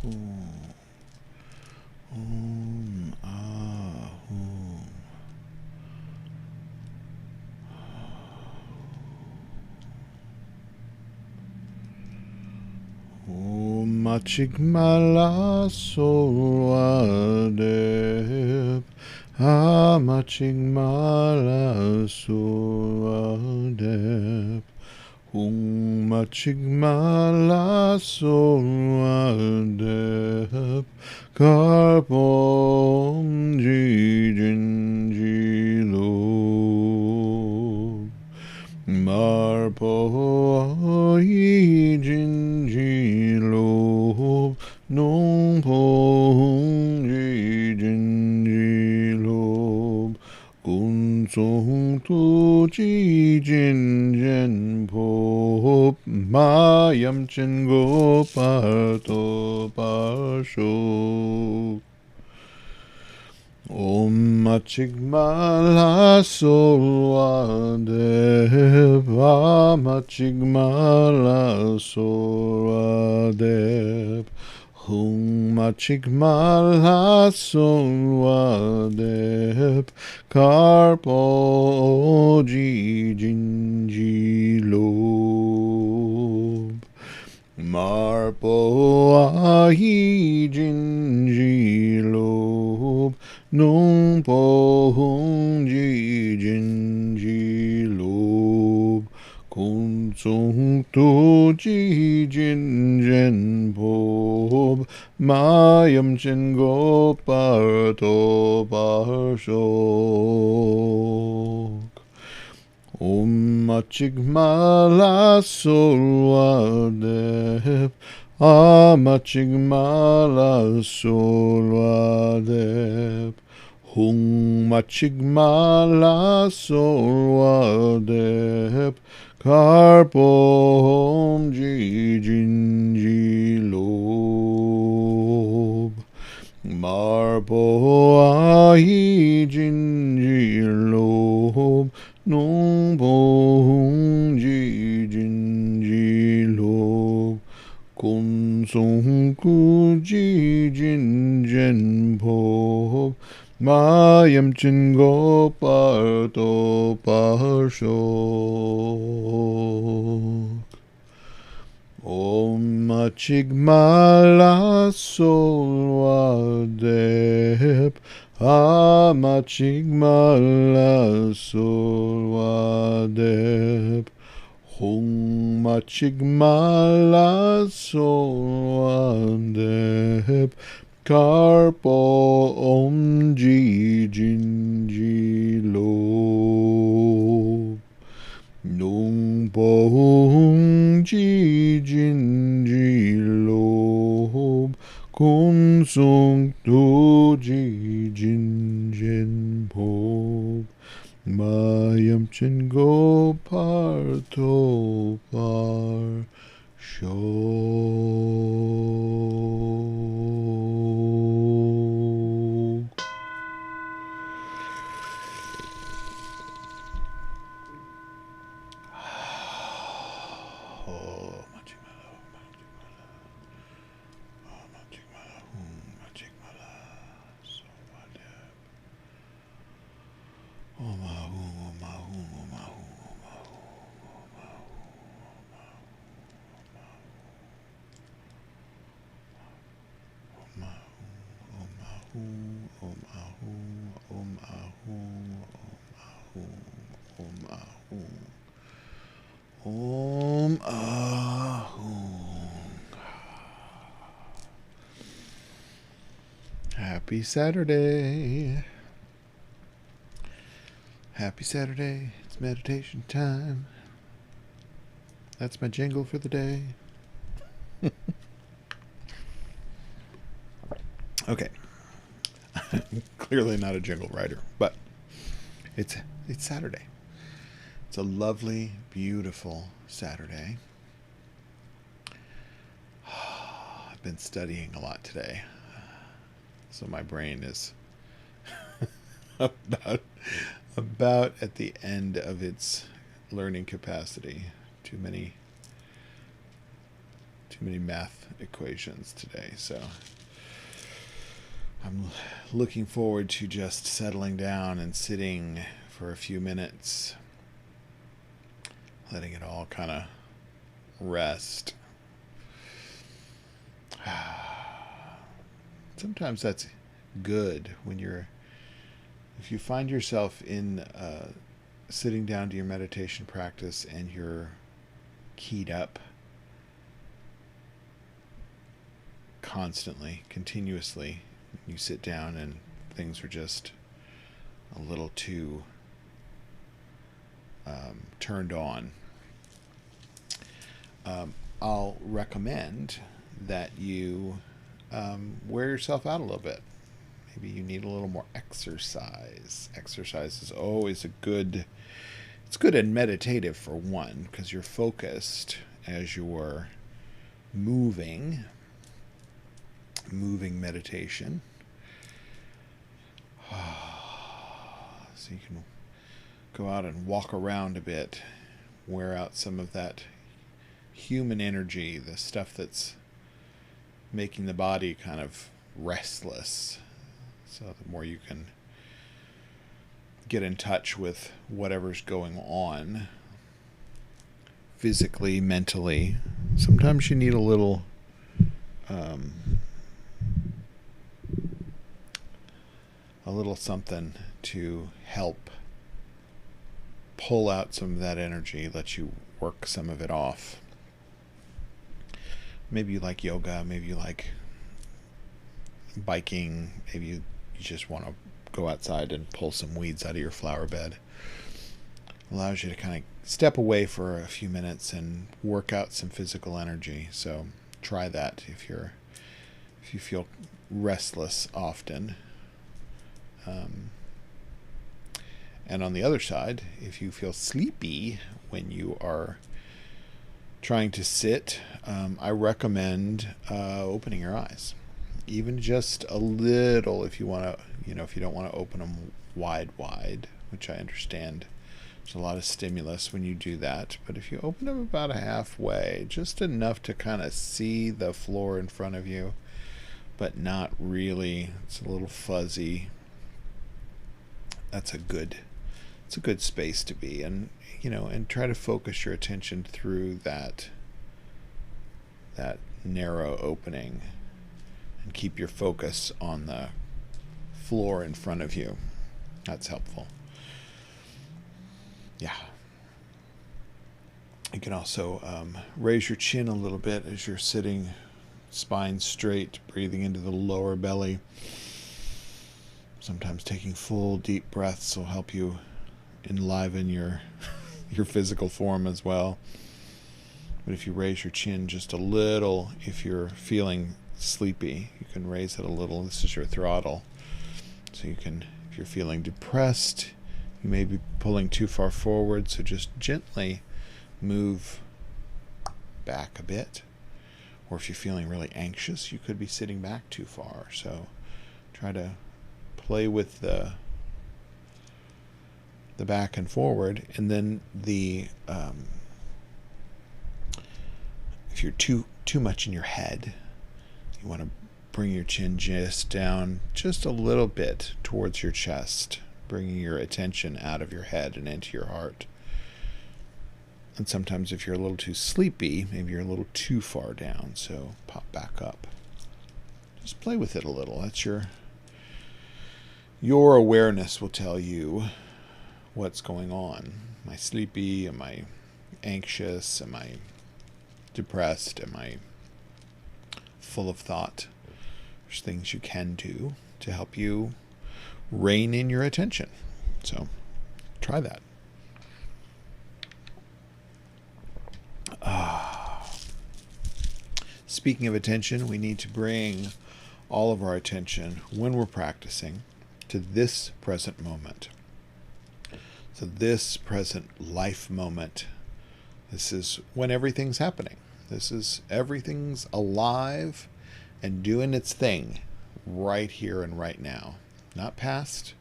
Om Ahum. Om Machigmala Solwadeb. Machigmala Solwadeb. Om Machigmala Solwadeb. Karbom Jijinjilo. Marpo Jinjilo. Nongpo Jinjilo. Kunsong Tu Jijin Po. Mayam Chingo Parto Parsho. Om Machigmala Solwadeb. Machigmala Solwadeb. Om Machigmala Solwadeb. Karpo Jinjilo. Marpo ahi jinjilob. Nongpo ji jinjilob. Kunsong tu ji jinjenpob. Mayam chingo parto parshok. Om Machigmala Solwadeb. Machigmala Solwadeb. Hung Machigmala Solwadeb. Karpom Jijinjilob. Marpo ahi jinjilob. Nongpo Jijinjilob. Kunsong ku Jijinjenpob. Mayam Chingo Parto Parshok. Om Machigmala Solwadeb. Machigmala Solwadeb. Hung Machigmala Solwadeb. Karpo Om Jijinjilob. Nongpo Jijinjilob. Kunsong Tu Jijinjenpob. Mayam Chingo Parto Parshok. Om Ahum. Happy Saturday. Happy Saturday. It's meditation time. That's my jingle for the day. Okay. Clearly not a jingle writer, but it's Saturday. It's a lovely, beautiful Saturday. I've been studying a lot today, so my brain is about at the end of its learning capacity. Too many math equations today. So I'm looking forward to just settling down and sitting for a few minutes, letting it all kind of rest. Sometimes that's good when if you find yourself in sitting down to your meditation practice and you're keyed up constantly, continuously. You sit down and things are just a little too turned on. I'll recommend that you wear yourself out a little bit. Maybe you need a little more exercise. Exercise is always it's good and meditative for one, because you're focused as you're moving meditation. So you can go out and walk around a bit, wear out some of that human energy, the stuff that's making the body kind of restless. So the more you can get in touch with whatever's going on physically, mentally, sometimes you need a little something to help pull out some of that energy, let you work some of it off. Maybe you like yoga, maybe you like biking, maybe you just want to go outside and pull some weeds out of your flower bed. Allows you to kind of step away for a few minutes and work out some physical energy. So try that if you feel restless often. And on the other side, if you feel sleepy when you are trying to sit, I recommend opening your eyes, even just a little. If you want to, if you don't want to open them wide, which I understand, there's a lot of stimulus when you do that. But if you open them about halfway, just enough to kind of see the floor in front of you, but not really. It's a little fuzzy. It's a good space to be, and and try to focus your attention through that narrow opening, and keep your focus on the floor in front of you. That's helpful. Yeah. You can also raise your chin a little bit as you're sitting, spine straight, breathing into the lower belly. Sometimes taking full deep breaths will help you enliven your physical form as well. But if you raise your chin just a little, if you're feeling sleepy, you can raise it a little. This is your throttle. So you can, if you're feeling depressed, you may be pulling too far forward, so just gently move back a bit. Or if you're feeling really anxious, you could be sitting back too far. So try to play with the back and forward, and then if you're too much in your head, you want to bring your chin just down just a little bit towards your chest, bringing your attention out of your head and into your heart. And sometimes if you're a little too sleepy, maybe you're a little too far down, so pop back up. Just play with it a little. That's your awareness will tell you what's going on. Am I sleepy? Am I anxious? Am I depressed? Am I full of thought? There's things you can do to help you rein in your attention. So try that. Speaking of attention, we need to bring all of our attention when we're practicing to this present moment. So this present life moment, this is when everything's happening. This is everything's alive and doing its thing right here and right now. Not past,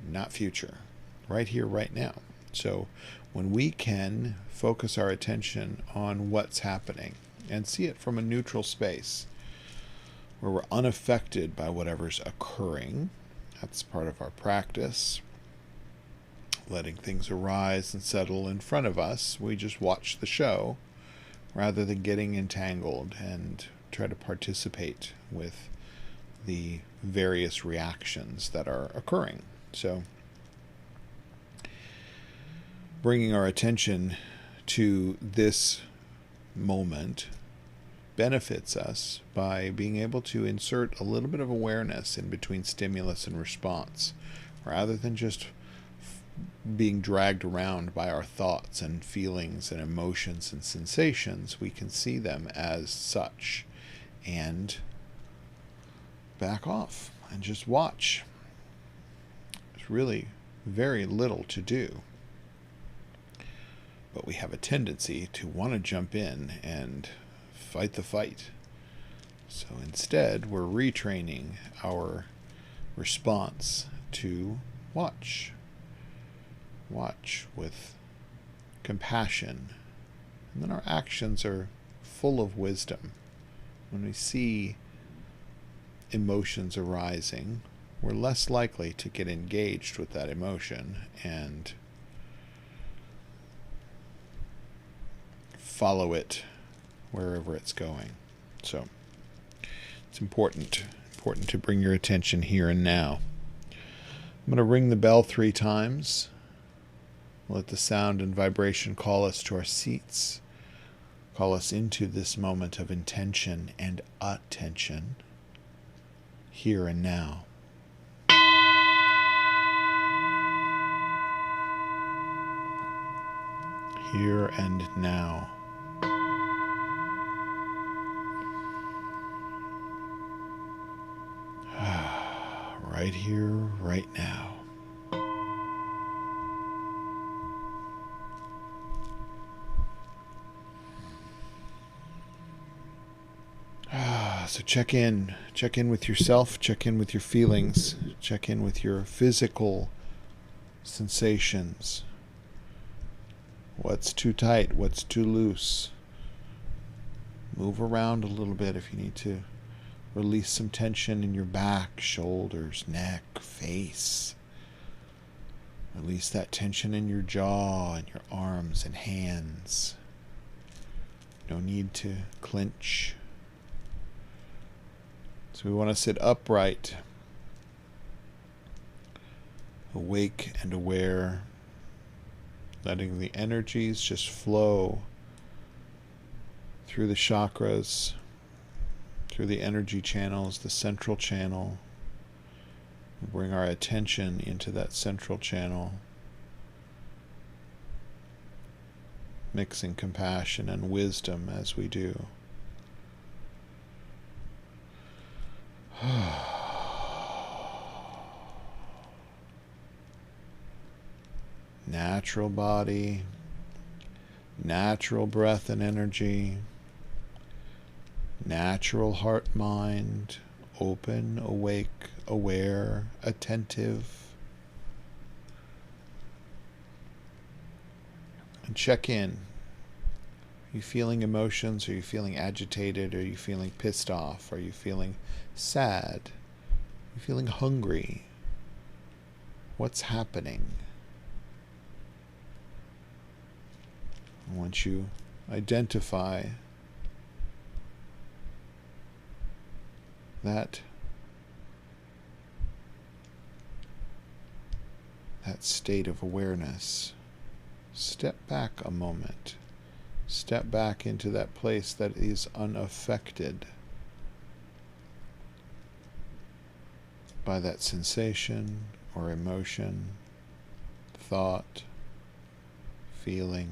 not future. Right here, right now. So when we can focus our attention on what's happening, and see it from a neutral space where we're unaffected by whatever's occurring. That's part of our practice. Letting things arise and settle in front of us. We just watch the show rather than getting entangled and try to participate with the various reactions that are occurring. So, bringing our attention to this moment benefits us by being able to insert a little bit of awareness in between stimulus and response, rather than just being dragged around by our thoughts and feelings and emotions and sensations. We can see them as such and back off and just watch. There's really very little to do, but we have a tendency to want to jump in and fight the fight. So instead, we're retraining our response to watch. Watch with compassion. And then our actions are full of wisdom. When we see emotions arising, we're less likely to get engaged with that emotion and follow it wherever it's going. So it's important to bring your attention here and now. I'm going to ring the bell 3 times. Let the sound and vibration call us to our seats, call us into this moment of intention and attention, here and now. Here and now. Right here, right now. So check in with yourself, check in with your feelings, check in with your physical sensations. What's too tight? What's too loose? Move around a little bit if you need to. Release some tension in your back, shoulders, neck, face. Release that tension in your jaw and your arms and hands. No need to clench. So we want to sit upright, awake and aware, letting the energies just flow through the chakras, through the energy channels, the central channel. We bring our attention into that central channel, mixing compassion and wisdom as we do. Natural body, natural breath and energy, natural heart mind, open, awake, aware, attentive. And check in. Are you feeling emotions? Are you feeling agitated? Are you feeling pissed off? Are you feeling sad? Are you feeling hungry? What's happening? Once you identify that state of awareness, step back a moment. Step back into that place that is unaffected by that sensation or emotion, thought, feeling.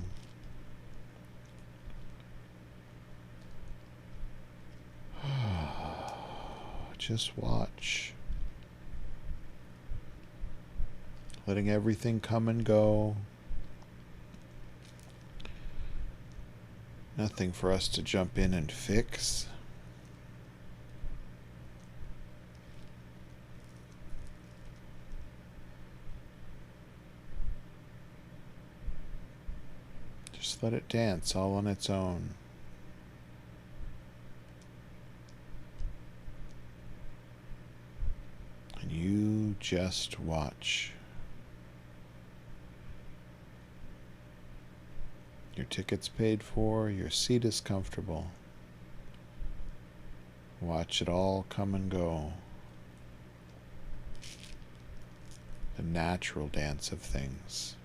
Just watch. Letting everything come and go. Nothing for us to jump in and fix. Just let it dance all on its own. just watch. Your ticket's paid for, your seat is comfortable. Watch it all come and go. The natural dance of things.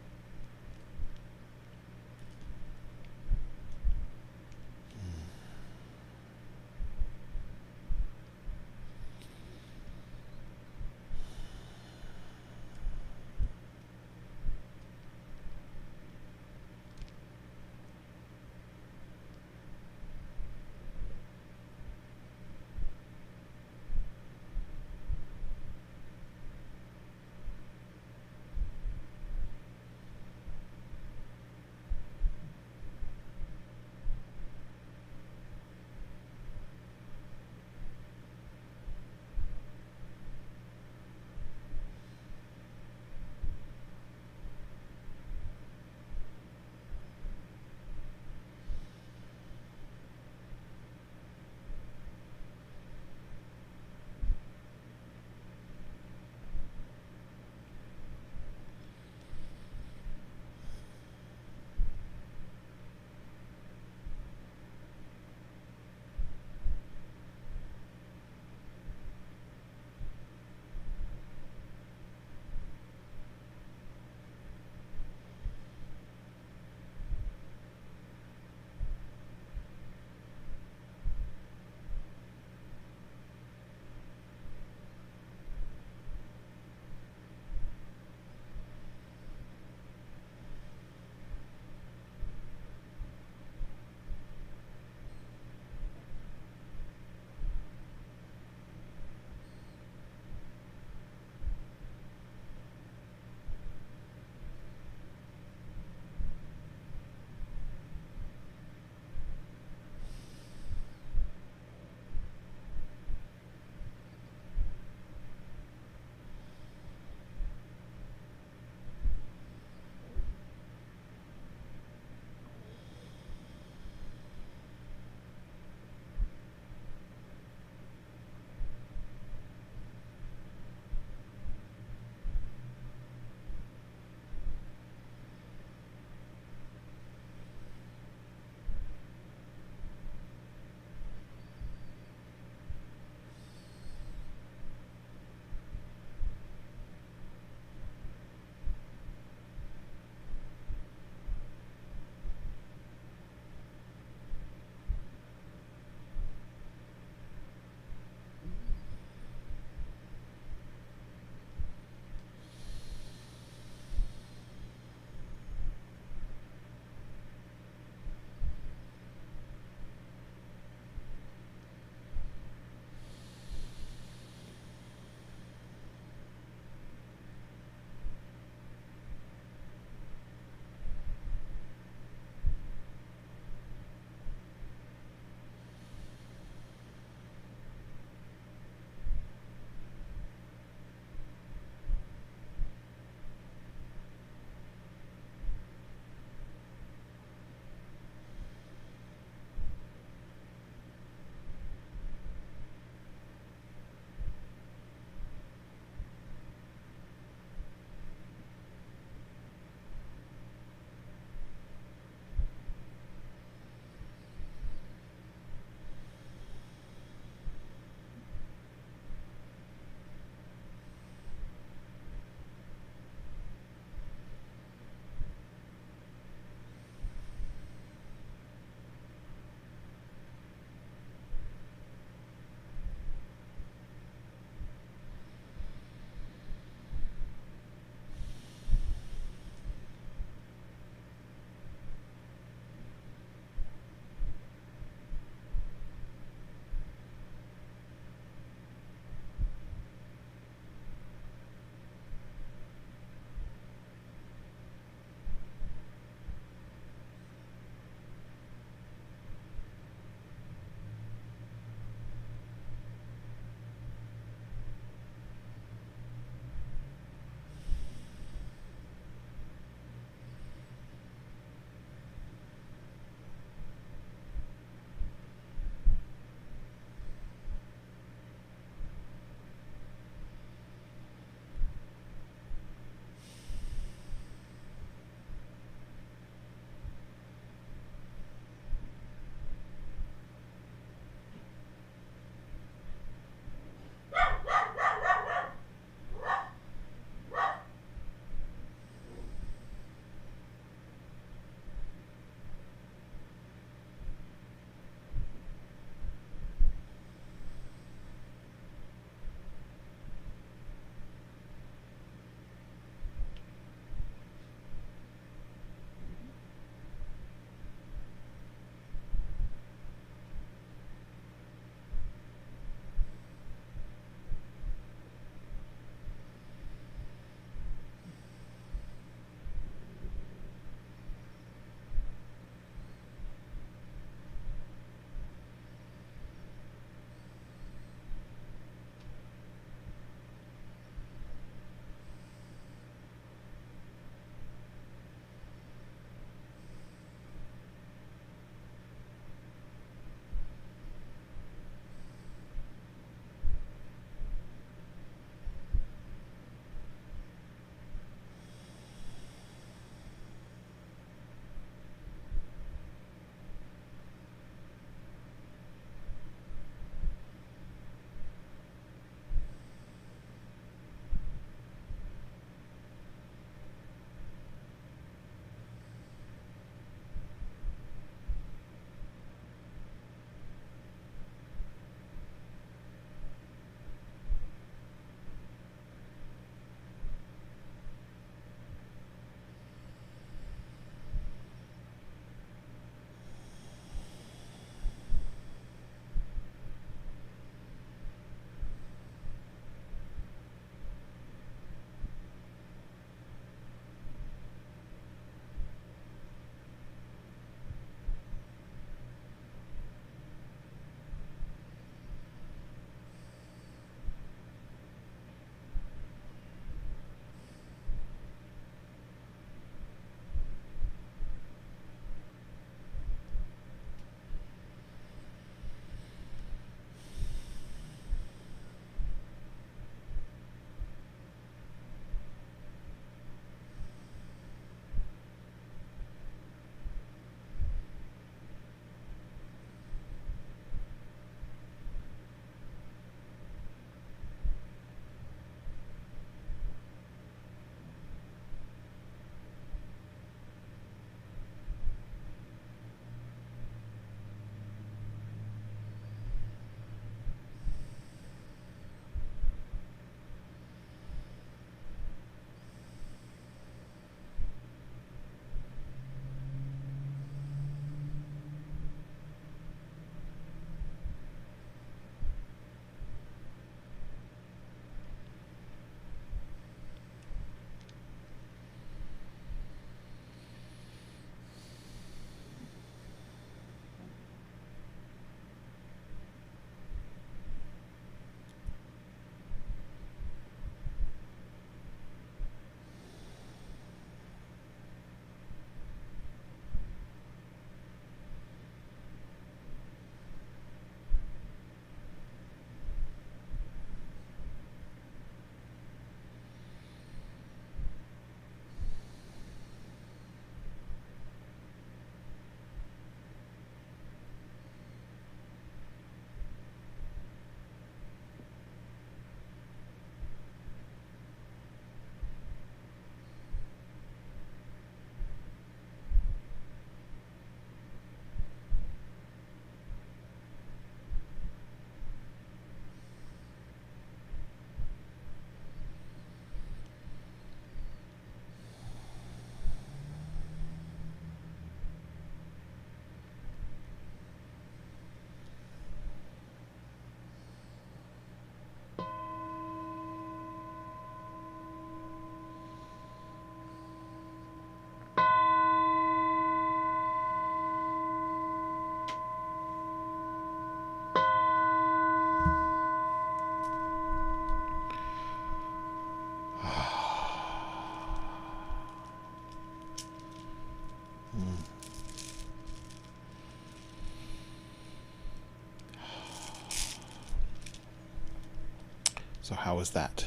So how was that?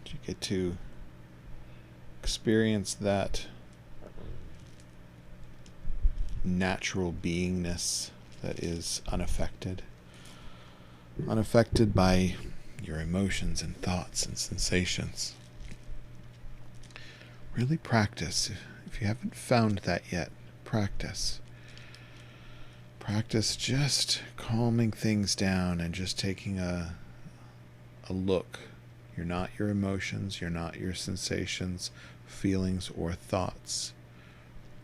Did you get to experience that natural beingness that is unaffected? Unaffected by your emotions and thoughts and sensations. Really practice. If you haven't found that yet, practice. Practice just calming things down and just taking a look. You're not your emotions, you're not your sensations, feelings, or thoughts.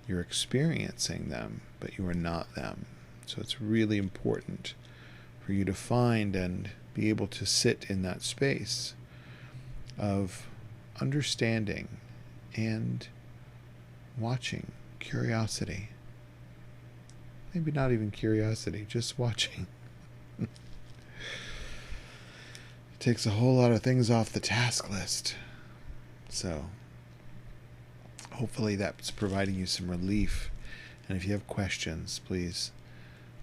You're experiencing them, but you are not them. So it's really important for you to find and be able to sit in that space of understanding and watching, curiosity. Maybe not even curiosity, just watching. It takes a whole lot of things off the task list. So hopefully that's providing you some relief. And if you have questions, please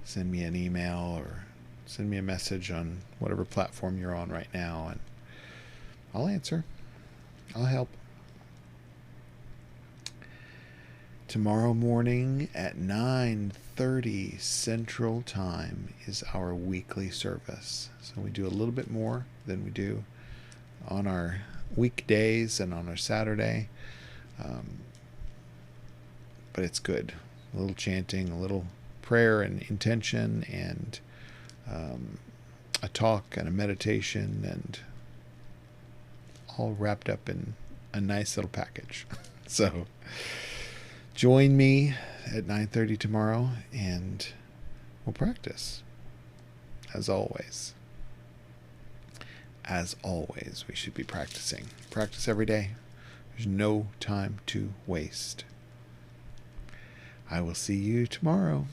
send me an email or send me a message on whatever platform you're on right now, and I'll answer. I'll help. Tomorrow morning at 9:30 Central Time is our weekly service. So we do a little bit more than we do on our weekdays and on our Saturday. But it's good. A little chanting, a little prayer and intention, and a talk and a meditation, and all wrapped up in a nice little package. So join me at 9:30 tomorrow, and we'll practice. As always. As always, we should be practicing. Practice every day. There's no time to waste. I will see you tomorrow.